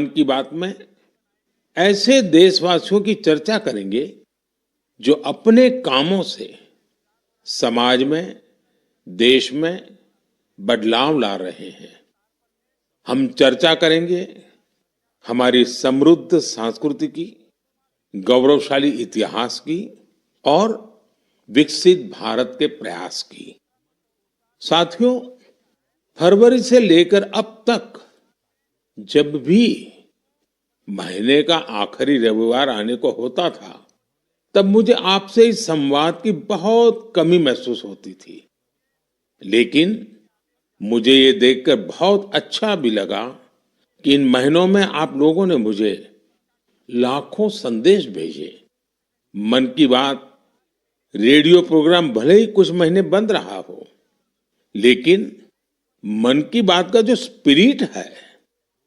मन की बात में ऐसे देशवासियों की चर्चा करेंगे जो अपने कामों से समाज में, देश में बदलाव ला रहे हैं। हम चर्चा करेंगे हमारी समृद्ध संस्कृति की, गौरवशाली इतिहास की और विकसित भारत के प्रयास की। साथियों, फरवरी से लेकर अब तक जब भी महीने का आखिरी रविवार आने को होता था, तब मुझे आपसे इस संवाद की बहुत कमी महसूस होती थी। लेकिन मुझे ये देखकर बहुत अच्छा भी लगा कि इन महीनों में आप लोगों ने मुझे लाखों संदेश भेजे। मन की बात रेडियो प्रोग्राम भले ही कुछ महीने बंद रहा हो, लेकिन मन की बात का जो स्पिरिट है,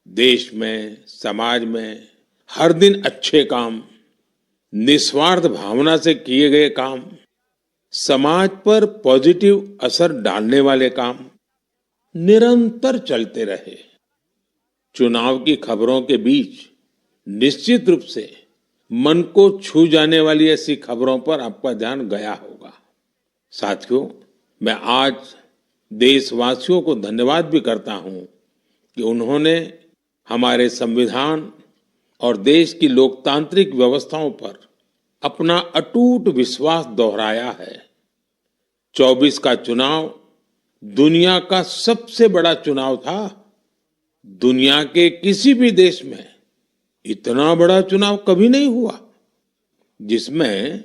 देश में, समाज में हर दिन अच्छे काम, निस्वार्थ भावना से किए गए काम, समाज पर पॉजिटिव असर डालने वाले काम निरंतर चलते रहे। चुनाव की खबरों के बीच निश्चित रूप से मन को छू जाने वाली ऐसी खबरों पर आपका ध्यान गया होगा। साथियों, मैं आज देशवासियों को धन्यवाद भी करता हूं कि उन्होंने हमारे संविधान और देश की लोकतांत्रिक व्यवस्थाओं पर अपना अटूट विश्वास दोहराया है। 24 का चुनाव दुनिया का सबसे बड़ा चुनाव था। दुनिया के किसी भी देश में इतना बड़ा चुनाव कभी नहीं हुआ, जिसमें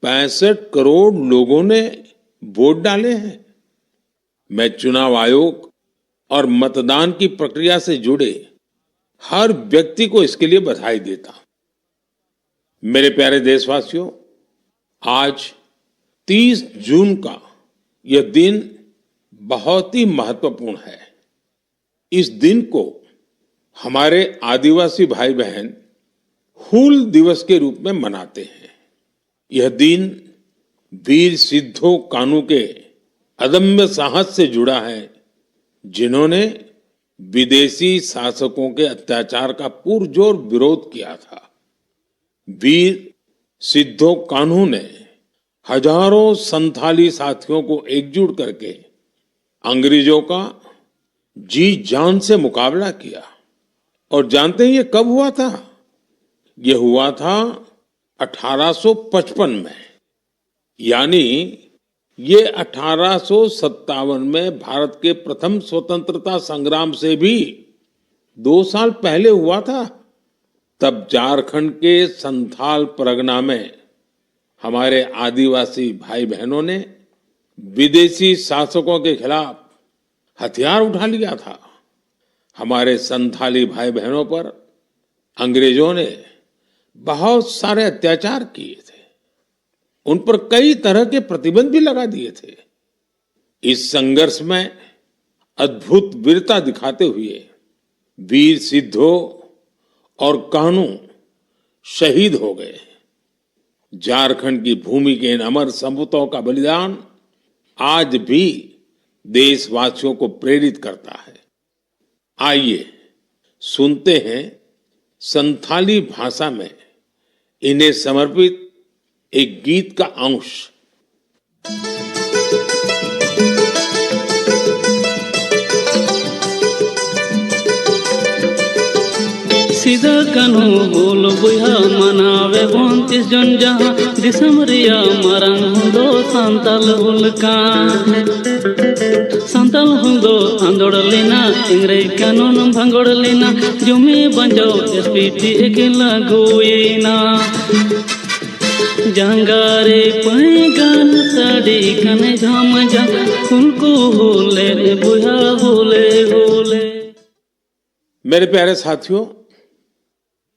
65 करोड़ लोगों ने वोट डाले हैं। मैं चुनाव आयोग और मतदान की प्रक्रिया से जुड़े हर व्यक्ति को इसके लिए बधाई देता हूं। मेरे प्यारे देशवासियों, आज 30 जून का यह दिन बहुत ही महत्वपूर्ण है। इस दिन को हमारे आदिवासी भाई बहन हूल दिवस के रूप में मनाते हैं। यह दिन वीर सिद्धो कान्हू के अदम्य साहस से जुड़ा है, जिन्होंने विदेशी शासकों के अत्याचार का पुरजोर विरोध किया था। वीर सिद्धो कान्हू ने हजारों संथाली साथियों को एकजुट करके अंग्रेजों का जी जान से मुकाबला किया। और जानते हैं ये कब हुआ था? ये हुआ था 1855 में। यानी ये 1857 में भारत के प्रथम स्वतंत्रता संग्राम से भी 2 साल पहले हुआ था। तब झारखंड के संथाल परगना में हमारे आदिवासी भाई बहनों ने विदेशी शासकों के खिलाफ हथियार उठा लिया था। हमारे संथाली भाई बहनों पर अंग्रेजों ने बहुत सारे अत्याचार किए थे। उन पर कई तरह के प्रतिबंध भी लगा दिए थे। इस संघर्ष में अद्भुत वीरता दिखाते हुए वीर सिद्धो और कान्हू शहीद हो गए। झारखंड की भूमि के इन अमर सपूतों का बलिदान आज भी देशवासियों को प्रेरित करता है। आइए सुनते हैं संथाली भाषा में इन्हें समर्पित एक गीत का अंश। सीधा कानू बोल बुहा मनावे 29 जन जहाँ दिसम रिया मरंग दो संतल उल्का संतल हुंदो आंदोड़ लेना इंग्रेज कानून भंगोड़ लेना जुमे बंजो एसपीटी अकेला गोयना जंगारे पैगान साड़ी कने झाम जा उनको होले बुहा होले होले। मेरे प्यारे साथियों,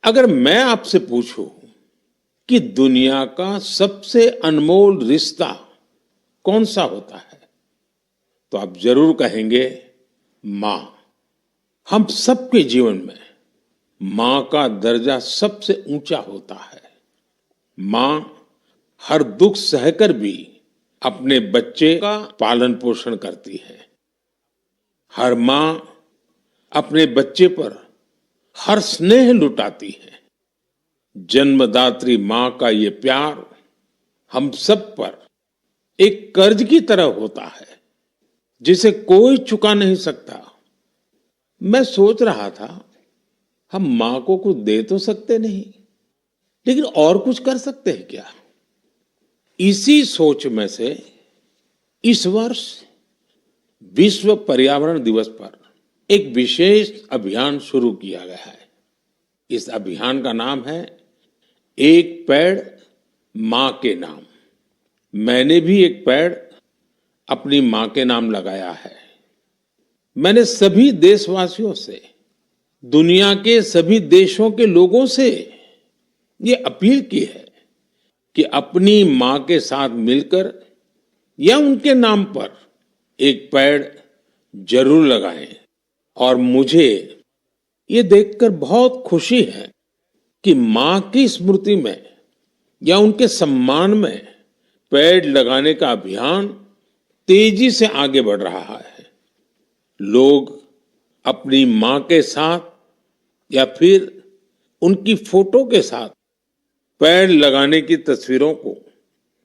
अगर मैं आपसे पूछूं कि दुनिया का सबसे अनमोल रिश्ता कौन सा होता है, तो आप जरूर कहेंगे मां। हम सबके जीवन में मां का दर्जा सबसे ऊंचा होता है। मां हर दुख सहकर भी अपने बच्चे का पालन पोषण करती है। हर मां अपने बच्चे पर हर स्नेह लुटाती है। जन्मदात्री मां का ये प्यार हम सब पर एक कर्ज की तरह होता है, जिसे कोई चुका नहीं सकता। मैं सोच रहा था, हम मां को कुछ दे तो सकते नहीं, लेकिन और कुछ कर सकते हैं क्या? इसी सोच में से इस वर्ष विश्व पर्यावरण दिवस पर एक विशेष अभियान शुरू किया गया है। इस अभियान का नाम है एक पेड़ मां के नाम। मैंने भी एक पेड़ अपनी मां के नाम लगाया है। मैंने सभी देशवासियों से, दुनिया के सभी देशों के लोगों से ये अपील की है कि अपनी मां के साथ मिलकर या उनके नाम पर एक पेड़ जरूर लगाएं। और मुझे ये देखकर बहुत खुशी है कि मां की स्मृति में या उनके सम्मान में पेड़ लगाने का अभियान तेजी से आगे बढ़ रहा है। लोग अपनी मां के साथ या फिर उनकी फोटो के साथ पेड़ लगाने की तस्वीरों को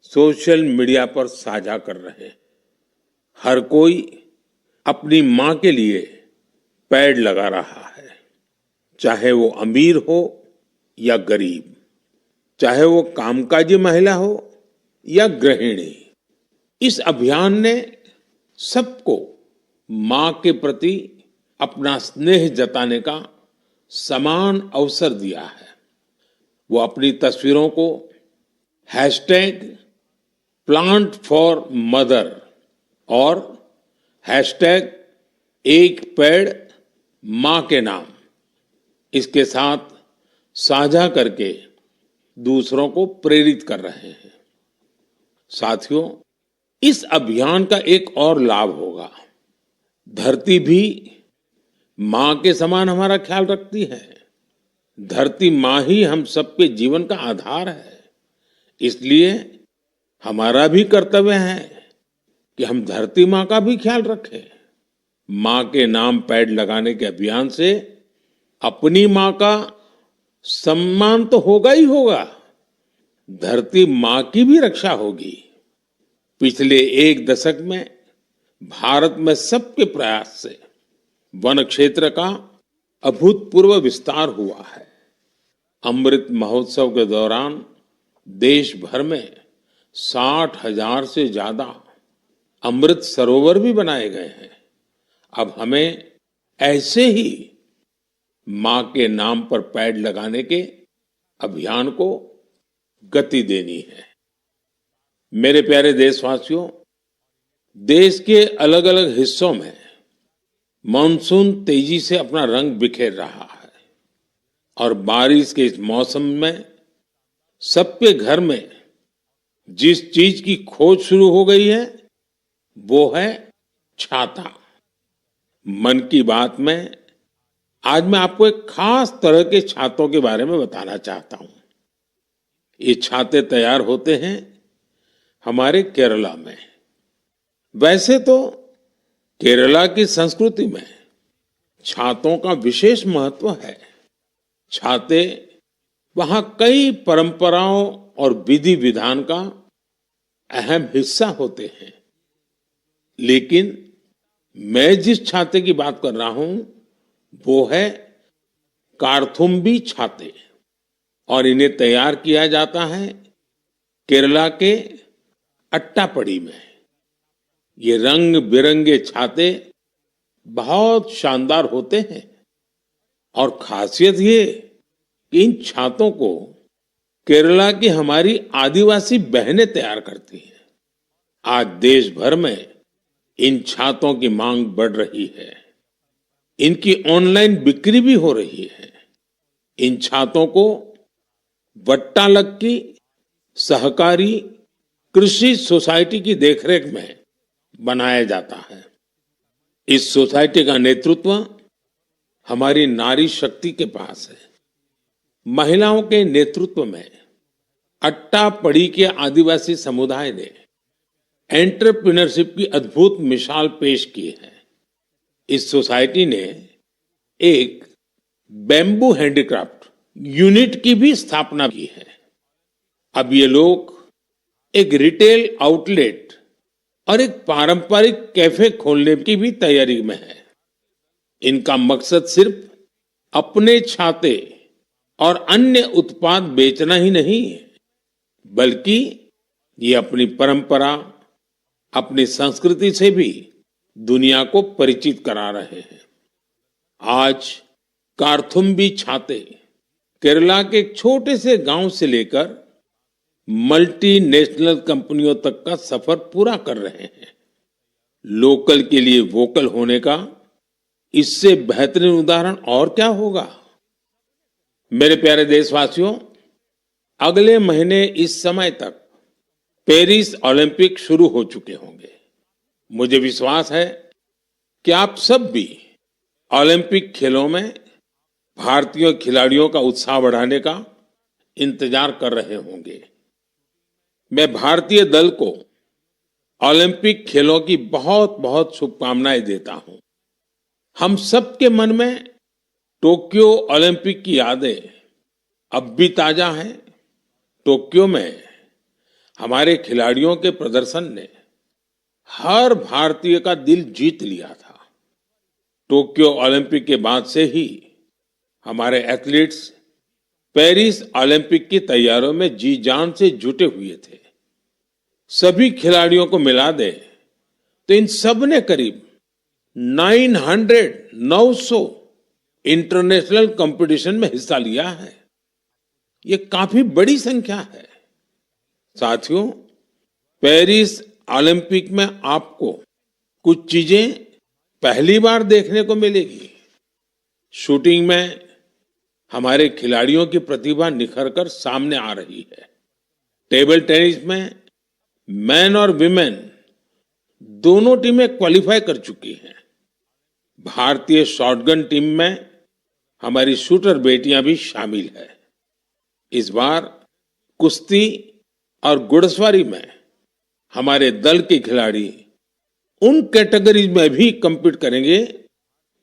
सोशल मीडिया पर साझा कर रहे हैं। हर कोई अपनी मां के लिए पेड़ लगा रहा है, चाहे वो अमीर हो या गरीब, चाहे वो कामकाजी महिला हो या गृहिणी। इस अभियान ने सबको मां के प्रति अपना स्नेह जताने का समान अवसर दिया है। वो अपनी तस्वीरों को हैशटैग प्लांट फॉर मदर और हैशटैग एक पेड़ मां के नाम, इसके साथ साझा करके दूसरों को प्रेरित कर रहे हैं। साथियों, इस अभियान का एक और लाभ होगा। धरती भी मां के समान हमारा ख्याल रखती है। धरती मां ही हम सबके जीवन का आधार है। इसलिए हमारा भी कर्तव्य है कि हम धरती मां का भी ख्याल रखें। मां के नाम पेड़ लगाने के अभियान से अपनी मां का सम्मान तो होगा ही होगा, धरती मां की भी रक्षा होगी। पिछले एक दशक में भारत में सबके प्रयास से वन क्षेत्र का अभूतपूर्व विस्तार हुआ है। अमृत महोत्सव के दौरान देश भर में 60,000 से ज्यादा अमृत सरोवर भी बनाए गए हैं। अब हमें ऐसे ही मां के नाम पर पेड़ लगाने के अभियान को गति देनी है। मेरे प्यारे देशवासियों, देश के अलग अलग हिस्सों में मानसून तेजी से अपना रंग बिखेर रहा है और बारिश के इस मौसम में सबके घर में जिस चीज की खोज शुरू हो गई है वो है छाता। मन की बात में आज मैं आपको एक खास तरह के छातों के बारे में बताना चाहता हूं। ये छाते तैयार होते हैं हमारे केरला में। वैसे तो केरला की संस्कृति में छातों का विशेष महत्व है। छाते वहां कई परंपराओं और विधि विधान का अहम हिस्सा होते हैं। लेकिन मैं जिस छाते की बात कर रहा हूं वो है कार्थुम्बी छाते, और इन्हें तैयार किया जाता है केरला के अट्टापडी में। ये रंग बिरंगे छाते बहुत शानदार होते हैं और खासियत ये कि इन छातों को केरला की हमारी आदिवासी बहनें तैयार करती हैं। आज देश भर में इन छातों की मांग बढ़ रही है। इनकी ऑनलाइन बिक्री भी हो रही है। इन छातों को वट्टालक्की सहकारी कृषि सोसाइटी की देखरेख में बनाया जाता है। इस सोसाइटी का नेतृत्व हमारी नारी शक्ति के पास है। महिलाओं के नेतृत्व में अट्टापडी के आदिवासी समुदाय ने एंटरप्रेन्योरशिप की अद्भुत मिसाल पेश की है। इस सोसाइटी ने एक बैम्बू हैंडीक्राफ्ट यूनिट की भी स्थापना की है। अब ये लोग एक रिटेल आउटलेट और एक पारंपरिक कैफे खोलने की भी तैयारी में है। इनका मकसद सिर्फ अपने छाते और अन्य उत्पाद बेचना ही नहीं है, बल्कि ये अपनी परंपरा, अपनी संस्कृति से भी दुनिया को परिचित करा रहे हैं। आज कार्थुम्बी छाते केरला के एक छोटे से गांव से लेकर मल्टीनेशनल कंपनियों तक का सफर पूरा कर रहे हैं। लोकल के लिए वोकल होने का इससे बेहतरीन उदाहरण और क्या होगा। मेरे प्यारे देशवासियों, अगले महीने इस समय तक पेरिस ओलंपिक शुरू हो चुके होंगे। मुझे विश्वास है कि आप सब भी ओलंपिक खेलों में भारतीय खिलाड़ियों का उत्साह बढ़ाने का इंतजार कर रहे होंगे। मैं भारतीय दल को ओलंपिक खेलों की बहुत बहुत शुभकामनाएं देता हूं। हम सबके मन में टोक्यो ओलंपिक की यादें अब भी ताजा हैं। टोक्यो में हमारे खिलाड़ियों के प्रदर्शन ने हर भारतीय का दिल जीत लिया था। टोक्यो ओलंपिक के बाद से ही हमारे एथलीट्स पेरिस ओलंपिक की तैयारियों में जी जान से जुटे हुए थे। सभी खिलाड़ियों को मिला दे तो इन सब ने करीब 900 इंटरनेशनल कंपटीशन में हिस्सा लिया है। ये काफी बड़ी संख्या है। साथियों, पेरिस ओलंपिक में आपको कुछ चीजें पहली बार देखने को मिलेगी। शूटिंग में हमारे खिलाड़ियों की प्रतिभा निखरकर सामने आ रही है। टेबल टेनिस में मैन और विमेन दोनों टीमें क्वालिफाई कर चुकी हैं। भारतीय शॉटगन टीम में हमारी शूटर बेटियां भी शामिल है। इस बार कुश्ती और घुड़सवारी में हमारे दल के खिलाड़ी उन कैटेगरीज में भी compete करेंगे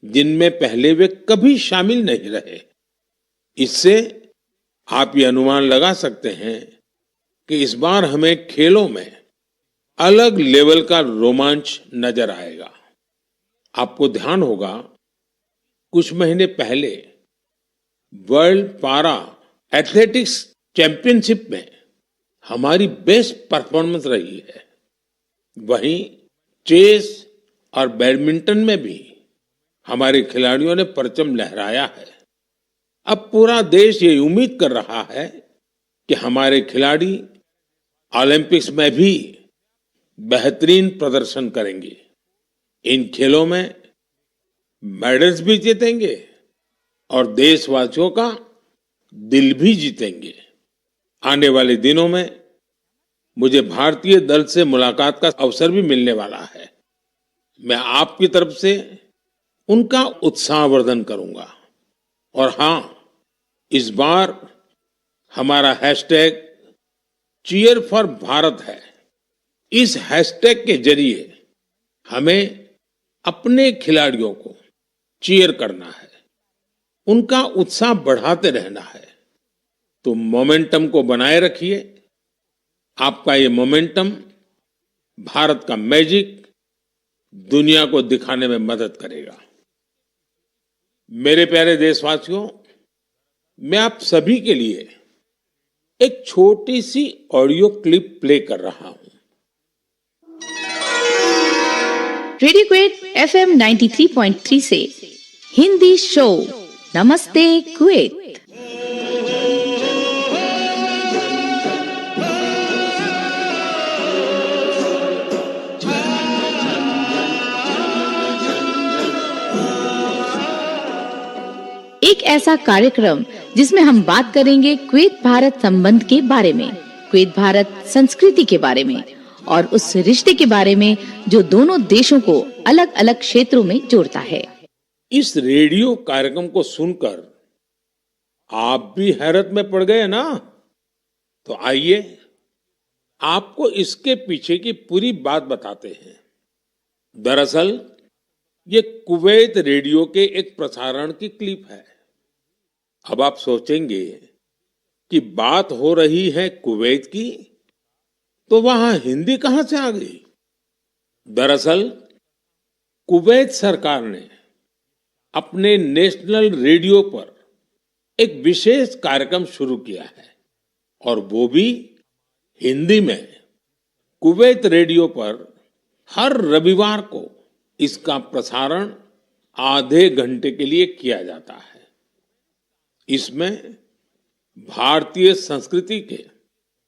जिनमें पहले वे कभी शामिल नहीं रहे। इससे आप ये अनुमान लगा सकते हैं कि इस बार हमें खेलों में अलग लेवल का रोमांच नजर आएगा। आपको ध्यान होगा, कुछ महीने पहले वर्ल्ड पारा एथलेटिक्स चैंपियनशिप में हमारी बेस्ट परफॉर्मेंस रही है। वहीं चेस और बैडमिंटन में भी हमारे खिलाड़ियों ने परचम लहराया है। अब पूरा देश ये उम्मीद कर रहा है कि हमारे खिलाड़ी ओलंपिक्स में भी बेहतरीन प्रदर्शन करेंगे। इन खेलों में मेडल्स भी जीतेंगे और देशवासियों का दिल भी जीतेंगे। आने वाले दिनों में मुझे भारतीय दल से मुलाकात का अवसर भी मिलने वाला है। मैं आपकी तरफ से उनका उत्साहवर्धन करूंगा। और हां, इस बार हमारा हैशटैग चीयर फॉर भारत है। इस हैशटैग के जरिए हमें अपने खिलाड़ियों को चीयर करना है, उनका उत्साह बढ़ाते रहना है। तो मोमेंटम को बनाए रखिए। आपका ये मोमेंटम भारत का मैजिक दुनिया को दिखाने में मदद करेगा। मेरे प्यारे देशवासियों, मैं आप सभी के लिए एक छोटी सी ऑडियो क्लिप प्ले कर रहा हूं। रेडियो क्वेट FM 93.3 से हिंदी शो नमस्ते कुवैत। एक ऐसा कार्यक्रम जिसमें हम बात करेंगे कुवैत भारत संबंध के बारे में, कुवैत भारत संस्कृति के बारे में और उस रिश्ते के बारे में जो दोनों देशों को अलग अलग क्षेत्रों में जोड़ता है। इस रेडियो कार्यक्रम को सुनकर आप भी हैरत में पड़ गए ना? तो आइए आपको इसके पीछे की पूरी बात बताते हैं। दरअसल ये कुवैत रेडियो के एक प्रसारण की क्लिप है। अब आप सोचेंगे कि बात हो रही है कुवैत की, तो वहां हिंदी कहां से आ गई? दरअसल कुवैत सरकार ने अपने नेशनल रेडियो पर एक विशेष कार्यक्रम शुरू किया है, और वो भी हिंदी में। कुवैत रेडियो पर हर रविवार को इसका प्रसारण आधे घंटे के लिए किया जाता है। इसमें भारतीय संस्कृति के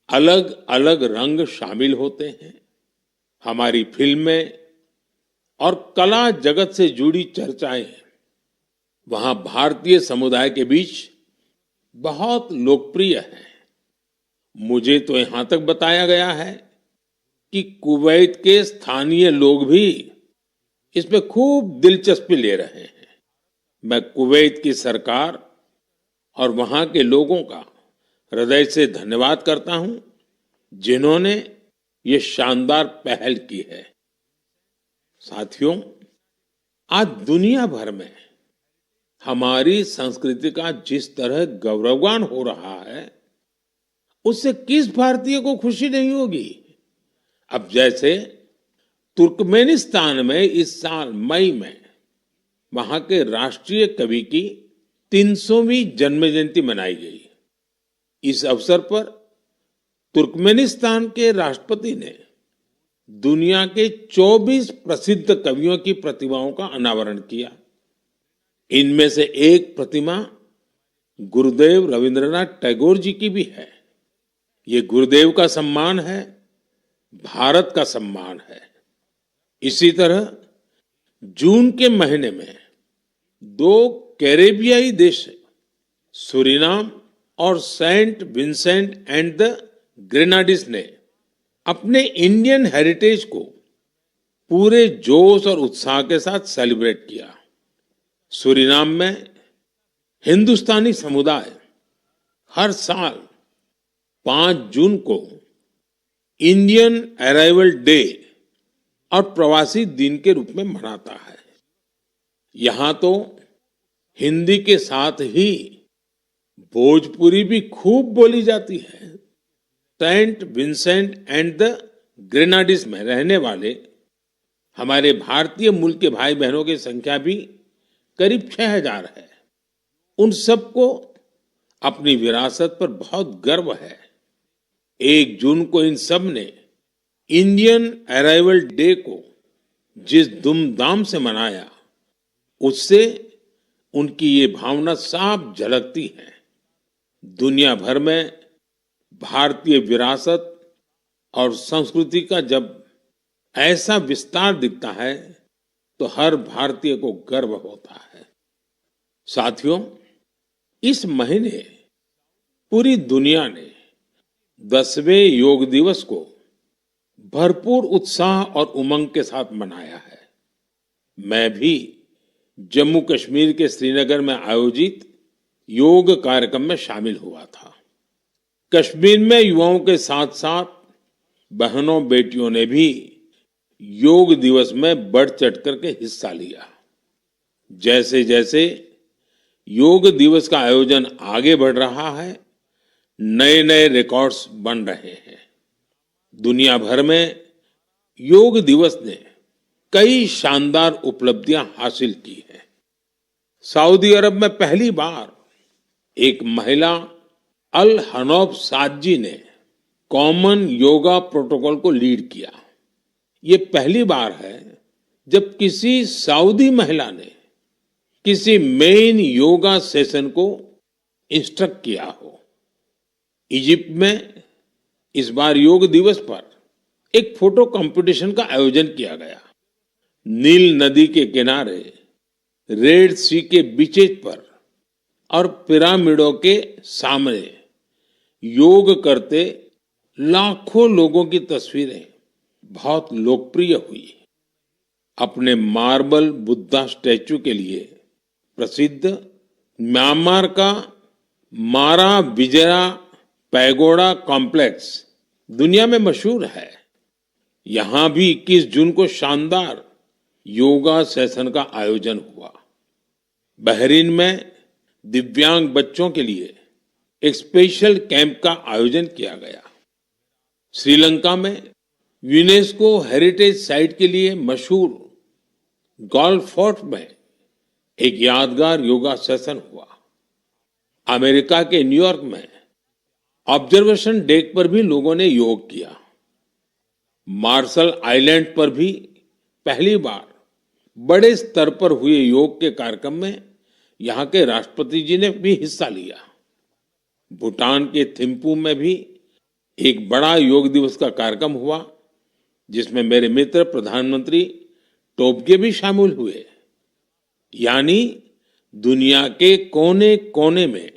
अलग अलग रंग शामिल होते हैं। हमारी फिल्में और कला जगत से जुड़ी चर्चाएं वहां भारतीय समुदाय के बीच बहुत लोकप्रिय हैं। मुझे तो यहां तक बताया गया है कि कुवैत के स्थानीय लोग भी इसमें खूब दिलचस्पी ले रहे हैं। मैं कुवैत की सरकार और वहां के लोगों का हृदय से धन्यवाद करता हूं, जिन्होंने ये शानदार पहल की है। साथियों, आज दुनिया भर में हमारी संस्कृति का जिस तरह गौरवगान हो रहा है, उससे किस भारतीय को खुशी नहीं होगी? अब जैसे तुर्कमेनिस्तान में इस साल मई में वहां के राष्ट्रीय कवि की 300वीं जन्म जयंती मनाई गई। इस अवसर पर तुर्कमेनिस्तान के राष्ट्रपति ने दुनिया के 24 प्रसिद्ध कवियों की प्रतिमाओं का अनावरण किया। इनमें से एक प्रतिमा गुरुदेव रविंद्रनाथ टैगोर जी की भी है। ये गुरुदेव का सम्मान है, भारत का सम्मान है। इसी तरह जून के महीने में 2 कैरेबियाई देश सूरीनाम और सेंट विंसेंट एंड द ग्रेनाडीज ने अपने इंडियन हेरिटेज को पूरे जोश और उत्साह के साथ सेलिब्रेट किया। सूरीनाम में हिंदुस्तानी समुदाय हर साल 5 जून को इंडियन अराइवल डे और प्रवासी दिन के रूप में मनाता है। यहां तो हिंदी के साथ ही भोजपुरी भी खूब बोली जाती है। सेंट विंसेंट एंड द ग्रेनाडीज में रहने वाले हमारे भारतीय मूल के भाई बहनों की संख्या भी करीब 6000 है। उन सबको अपनी विरासत पर बहुत गर्व है। 1 जून को इन सब ने इंडियन अराइवल डे को जिस धूमधाम से मनाया, उससे उनकी ये भावना साफ झलकती है। दुनिया भर में भारतीय विरासत और संस्कृति का जब ऐसा विस्तार दिखता है, तो हर भारतीय को गर्व होता है। साथियों, इस महीने पूरी दुनिया ने 10वें योग दिवस को भरपूर उत्साह और उमंग के साथ मनाया है। मैं भी जम्मू कश्मीर के श्रीनगर में आयोजित योग कार्यक्रम में शामिल हुआ था। कश्मीर में युवाओं के साथ साथ बहनों बेटियों ने भी योग दिवस में बढ़ चढ़ करके हिस्सा लिया। जैसे जैसे योग दिवस का आयोजन आगे बढ़ रहा है, नए नए रिकॉर्ड्स बन रहे हैं। दुनिया भर में योग दिवस ने कई शानदार उपलब्धियां हासिल की हैं। सऊदी अरब में पहली बार एक महिला अल हनौफ साद जी ने कॉमन योगा प्रोटोकॉल को लीड किया। ये पहली बार है जब किसी सऊदी महिला ने किसी मेन योगा सेशन को इंस्ट्रक्ट किया हो। इजिप्ट में इस बार योग दिवस पर एक फोटो कंपटीशन का आयोजन किया गया। नील नदी के किनारे, रेड सी के बीचेज पर और पिरामिडों के सामने योग करते लाखों लोगों की तस्वीरें बहुत लोकप्रिय हुई। अपने मार्बल बुद्धा स्टैचू के लिए प्रसिद्ध म्यांमार का मारा विजया पैगोडा कॉम्प्लेक्स दुनिया में मशहूर है। यहां भी 21 जून को शानदार योगा सेशन का आयोजन हुआ। बहरीन में दिव्यांग बच्चों के लिए एक स्पेशल कैंप का आयोजन किया गया। श्रीलंका में यूनेस्को हेरिटेज साइट के लिए मशहूर गोल्फ फोर्ट में एक यादगार योगा सेशन हुआ। अमेरिका के न्यूयॉर्क में ऑब्जर्वेशन डेक पर भी लोगों ने योग किया। मार्शल आइलैंड पर भी पहली बार बड़े स्तर पर हुए योग के कार्यक्रम में यहाँ के राष्ट्रपति जी ने भी हिस्सा लिया। भूटान के थिम्पू में भी एक बड़ा योग दिवस का कार्यक्रम हुआ, जिसमें मेरे मित्र प्रधानमंत्री टोबगे भी शामिल हुए। यानी दुनिया के कोने कोने में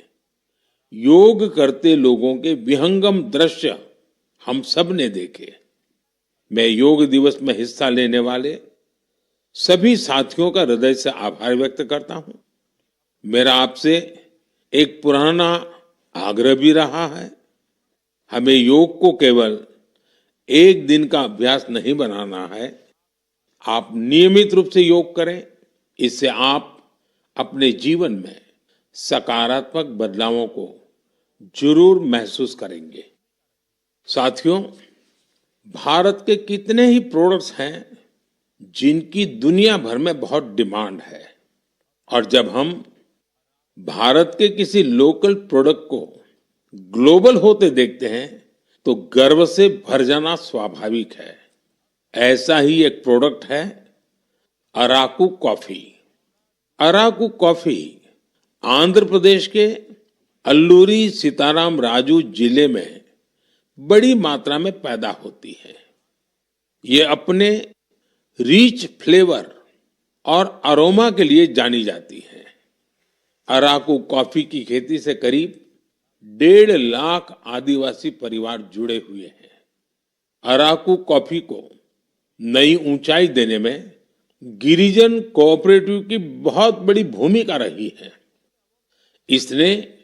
योग करते लोगों के विहंगम दृश्य हम सब ने देखे। मैं योग दिवस में हिस्सा लेने वाले सभी साथियों का हृदय से आभार व्यक्त करता हूं। मेरा आपसे एक पुराना आग्रह भी रहा है, हमें योग को केवल एक दिन का अभ्यास नहीं बनाना है। आप नियमित रूप से योग करें, इससे आप अपने जीवन में सकारात्मक बदलावों को जरूर महसूस करेंगे। साथियों, भारत के कितने ही प्रोडक्ट्स हैं जिनकी दुनिया भर में बहुत डिमांड है, और जब हम भारत के किसी लोकल प्रोडक्ट को ग्लोबल होते देखते हैं तो गर्व से भर जाना स्वाभाविक है। ऐसा ही एक प्रोडक्ट है अराकू कॉफी। अराकू कॉफी आंध्र प्रदेश के अल्लूरी सीताराम राजू जिले में बड़ी मात्रा में पैदा होती है। ये अपने रिच फ्लेवर और अरोमा के लिए जानी जाती है। अराकू कॉफी की खेती से करीब 1.5 लाख आदिवासी परिवार जुड़े हुए हैं। अराकू कॉफी को नई ऊंचाई देने में गिरिजन कोऑपरेटिव की बहुत बड़ी भूमिका रही है। इसने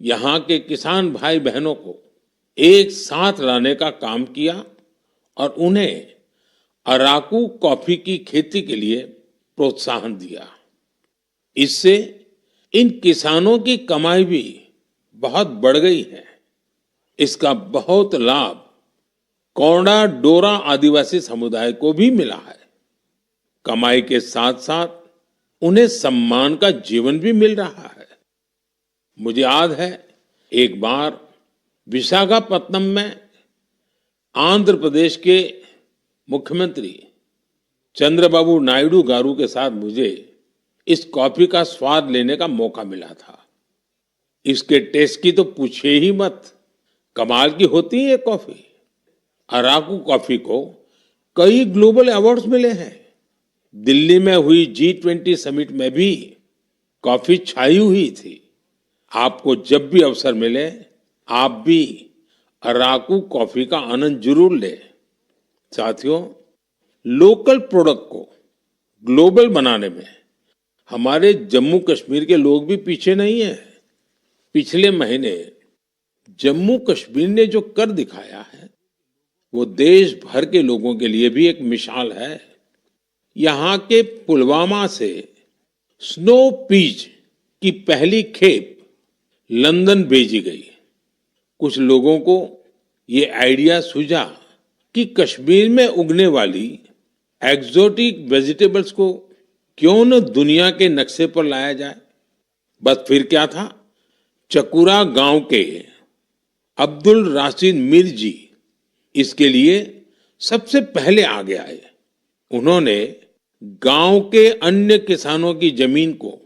यहाँ के किसान भाई बहनों को एक साथ लाने का काम किया और उन्हें अराकू कॉफी की खेती के लिए प्रोत्साहन दिया। इससे इन किसानों की कमाई भी बहुत बढ़ गई है। इसका बहुत लाभ कोंडा डोरा आदिवासी समुदाय को भी मिला है। कमाई के साथ साथ उन्हें सम्मान का जीवन भी मिल रहा है। मुझे याद है, एक बार विशाखापत्तनम में आंध्र प्रदेश के मुख्यमंत्री चंद्रबाबू नायडू गारू के साथ मुझे इस कॉफी का स्वाद लेने का मौका मिला था। इसके टेस्ट की तो पूछिए ही मत, कमाल की होती है ये कॉफी। अराकू कॉफी को कई ग्लोबल अवार्ड्स मिले हैं। दिल्ली में हुई G20 समिट में भी कॉफी छाई हुई थी। आपको जब भी अवसर मिले, आप भी अराकू कॉफी का आनंद जरूर लें। साथियों, लोकल प्रोडक्ट को ग्लोबल बनाने में हमारे जम्मू कश्मीर के लोग भी पीछे नहीं हैं। पिछले महीने जम्मू कश्मीर ने जो कर दिखाया है, वो देश भर के लोगों के लिए भी एक मिसाल है। यहाँ के पुलवामा से स्नो पीच की पहली खेप लंदन भेजी गई। कुछ लोगों को ये आइडिया सूझा कि कश्मीर में उगने वाली एक्सोटिक वेजिटेबल्स को क्यों न दुनिया के नक्शे पर लाया जाए। बस फिर क्या था, चकुरा गांव के अब्दुल राशिद मीर जी इसके लिए सबसे पहले आगे आए। उन्होंने गांव के अन्य किसानों की जमीन को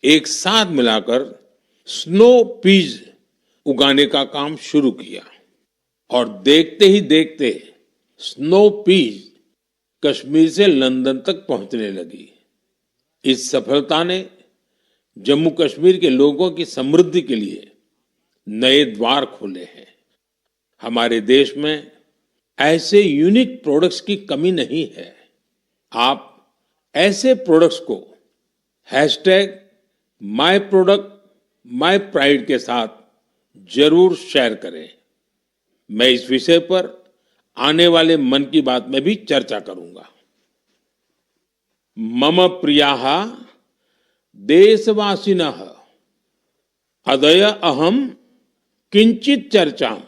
एक साथ मिलाकर स्नो पीज उगाने का काम शुरू किया और देखते ही देखते स्नो पीज कश्मीर से लंदन तक पहुंचने लगी। इस सफलता ने जम्मू कश्मीर के लोगों की समृद्धि के लिए नए द्वार खोले हैं। हमारे देश में ऐसे यूनिक प्रोडक्ट्स की कमी नहीं है। आप ऐसे प्रोडक्ट्स को #MyProductMyPride के साथ जरूर शेयर करें। मैं इस विषय पर आने वाले मन की बात में भी चर्चा करूंगा। मम प्रियाः देशवासिनः अदय अहम किंचित चर्चा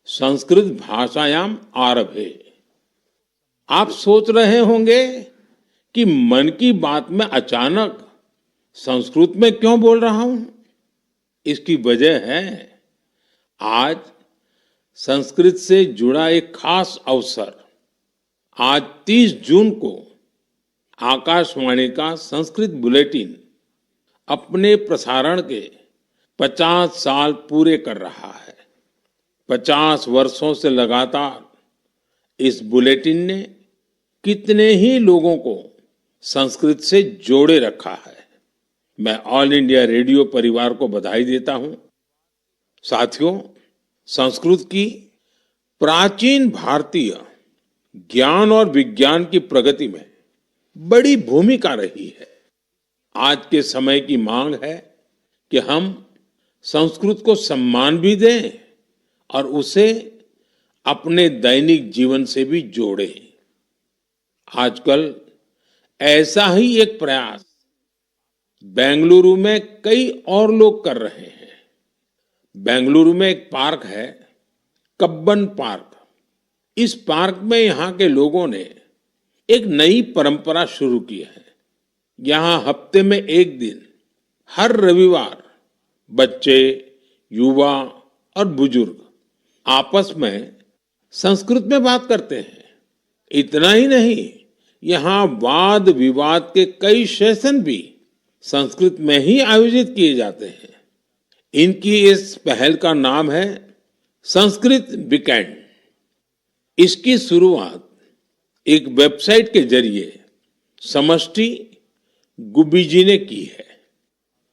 संस्कृत भाषायाम आरभे। आप सोच रहे होंगे कि मन की बात में अचानक संस्कृत में क्यों बोल रहा हूं। इसकी वजह है आज संस्कृत से जुड़ा एक खास अवसर। आज 30 जून को आकाशवाणी का संस्कृत बुलेटिन अपने प्रसारण के 50 साल पूरे कर रहा है। 50 वर्षों से लगातार इस बुलेटिन ने कितने ही लोगों को संस्कृत से जोड़े रखा है। मैं ऑल इंडिया रेडियो परिवार को बधाई देता हूं। साथियों, संस्कृत की प्राचीन भारतीय ज्ञान और विज्ञान की प्रगति में बड़ी भूमिका रही है। आज के समय की मांग है कि हम संस्कृत को सम्मान भी दें और उसे अपने दैनिक जीवन से भी जोड़ें। आजकल ऐसा ही एक प्रयास बेंगलुरु में कई और लोग कर रहे हैं। बेंगलुरु में एक पार्क है, कब्बन पार्क। इस पार्क में यहाँ के लोगों ने एक नई परंपरा शुरू की है। यहाँ हफ्ते में एक दिन हर रविवार बच्चे, युवा और बुजुर्ग आपस में संस्कृत में बात करते हैं। इतना ही नहीं, यहाँ वाद विवाद के कई सेशन भी संस्कृत में ही आयोजित किए जाते हैं। इनकी इस पहल का नाम है संस्कृत वीकेंड। इसकी शुरुआत एक वेबसाइट के जरिए समष्टि गुब्बी जी ने की है।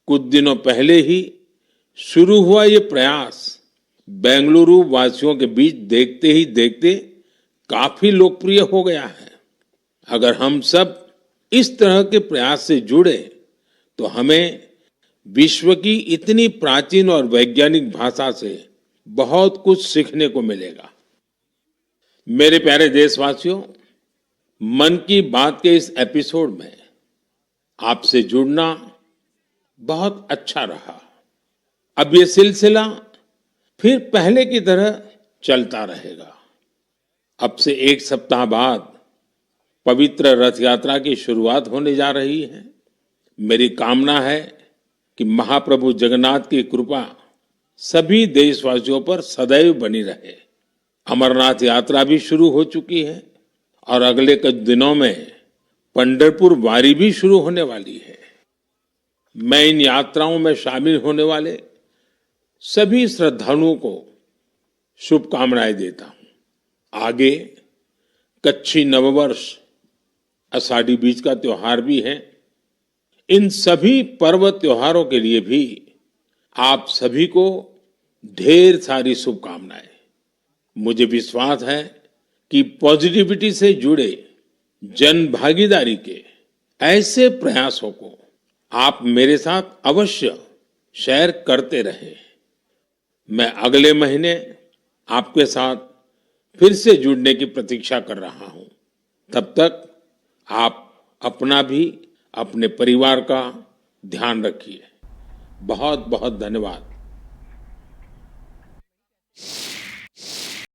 कुछ दिनों पहले ही शुरू हुआ ये प्रयास बेंगलुरु वासियों के बीच देखते ही देखते काफी लोकप्रिय हो गया है। अगर हम सब इस तरह के प्रयास से जुड़े तो हमें विश्व की इतनी प्राचीन और वैज्ञानिक भाषा से बहुत कुछ सीखने को मिलेगा। मेरे प्यारे देशवासियों, मन की बात के इस एपिसोड में आपसे जुड़ना बहुत अच्छा रहा। अब ये सिलसिला फिर पहले की तरह चलता रहेगा। अब से एक सप्ताह बाद पवित्र रथ यात्रा की शुरुआत होने जा रही है। मेरी कामना है कि महाप्रभु जगन्नाथ की कृपा सभी देशवासियों पर सदैव बनी रहे। अमरनाथ यात्रा भी शुरू हो चुकी है और अगले कुछ दिनों में पंढरपुर वारी भी शुरू होने वाली है। मैं इन यात्राओं में शामिल होने वाले सभी श्रद्धालुओं को शुभकामनाएं देता हूं। आगे कच्छी नववर्ष, आषाढ़ी बीज का त्योहार भी है। इन सभी पर्व त्योहारों के लिए भी आप सभी को ढेर सारी शुभकामनाएं। मुझे विश्वास है कि पॉजिटिविटी से जुड़े जन भागीदारी के ऐसे प्रयासों को आप मेरे साथ अवश्य शेयर करते रहें। मैं अगले महीने आपके साथ फिर से जुड़ने की प्रतीक्षा कर रहा हूं। तब तक आप अपना भी, अपने परिवार का ध्यान रखिए। बहुत बहुत धन्यवाद।